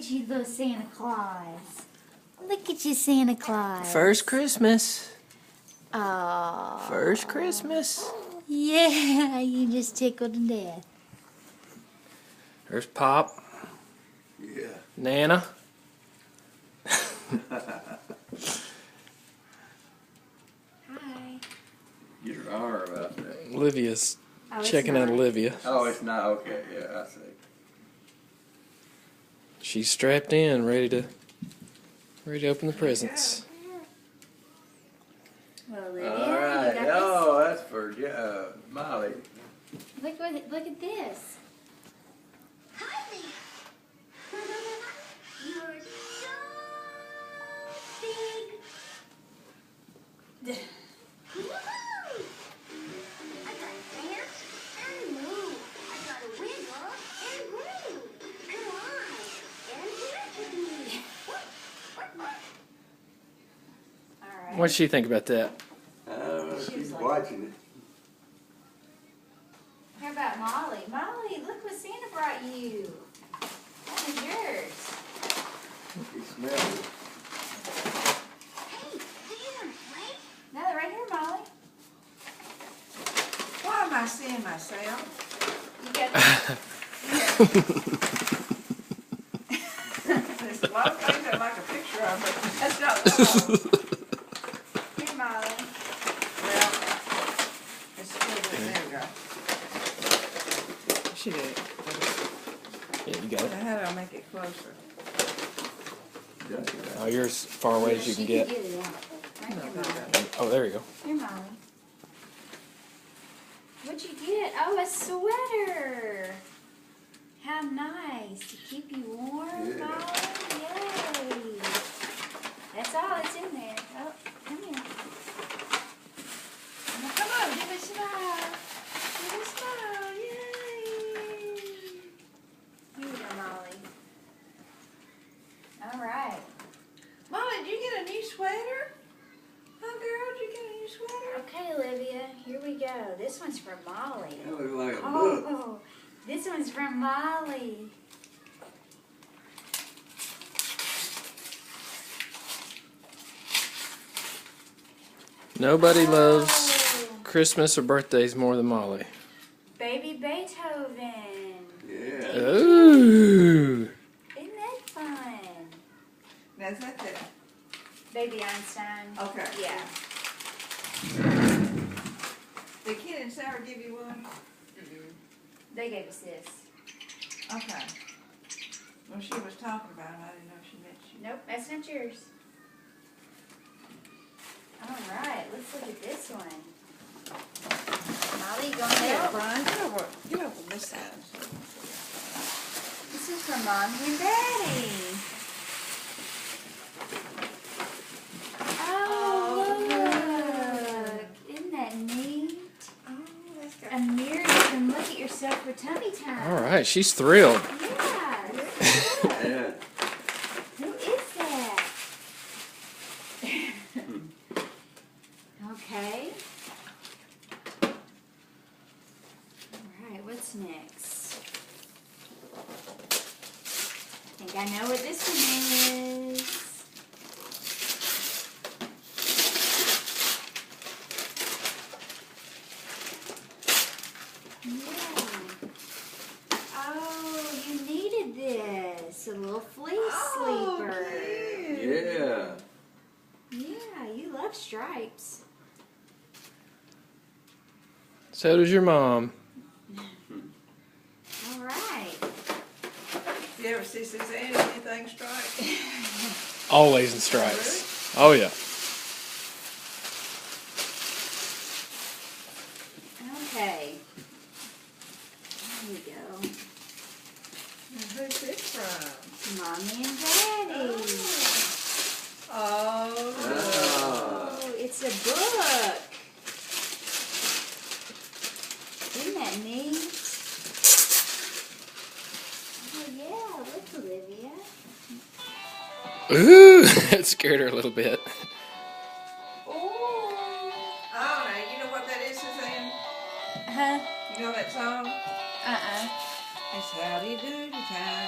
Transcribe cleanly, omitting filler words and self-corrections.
at you, little Santa Claus. Look at you, Santa Claus. First Christmas. Oh. First Christmas. Yeah, you just tickled to death. There's Pop. Yeah. Nana. Hi. Get her arm out there. Olivia's Oh, it's checking out not. Olivia. Oh, it's not. Okay, yeah, I see. She's strapped in, ready to open the presents. Well, Olivia, All you right. got Oh, that's for Molly. this. Look at this. Hi there. You're so big. Woo-hoo! I gotta dance and move. I gotta wiggle and groove. Come on, and dance with me. All right. What does she think about that? She's like- watching it. How about Molly? Molly, look what Santa brought you. That is yours. She smells it. Hey, do you want to play? No, they're right here, Molly. Why am I seeing myself? You got There's a lot of things I'd like a picture of, but that's not one of them. here, Molly. Well, it's still there we go. She did it. Yeah, you got it. How do I make it closer? Gotcha. Oh, you're as far away as you can She get. it out. Right No, here, no, Molly. no. Oh, there you go. Here, Molly. What'd you get? Oh, a sweater. How nice. To keep you warm, Yeah. Molly. Yay. That's all that's in there. Oh, come here. Now, come on, give it a smile. Give it a smile. Yay. Here you go, Molly. All right. Molly, did you get a new sweater? Oh, girl, did you get a new sweater? Okay, Olivia, here we go. This one's from Molly. That looks like a book. Oh, this one's from Molly. Nobody loves Oh, Christmas or birthdays more than Molly. Baby Beethoven. Yeah. Ooh. Isn't that fun? Now, is that the, Baby Einstein. okay. Yeah. The kid and Sarah give you one? They gave us this. Okay. Well, she was talking about it, I didn't know she meant you. Nope, that's not yours. All right, let's look at this one. Molly, go Here, ahead. Brian, get over this side. This is from Mommy and Daddy. Oh, look. Isn't that neat? Oh, that's got A mirror you can look at yourself for tummy time. All right, she's thrilled. Yeah. Yeah. Who is that? Okay. All right, what's next? I think I know what this one is. Yeah. Oh, you needed this. A little fleece sleeper. Yeah. Yeah, you love stripes. So does your mom. All right. You ever see Suzanne anything striped? Always in stripes. Oh, yeah. Okay. There we go. Now, who's this from? Mommy and Daddy. Oh, Oh. Oh, it's a book. Isn't that neat? Oh, yeah. Look, Olivia. Ooh, that scared her a little bit. Oh. now you know what that is, Suzanne? Huh? You know that song? Uh-uh. It's Howdy Doody Time.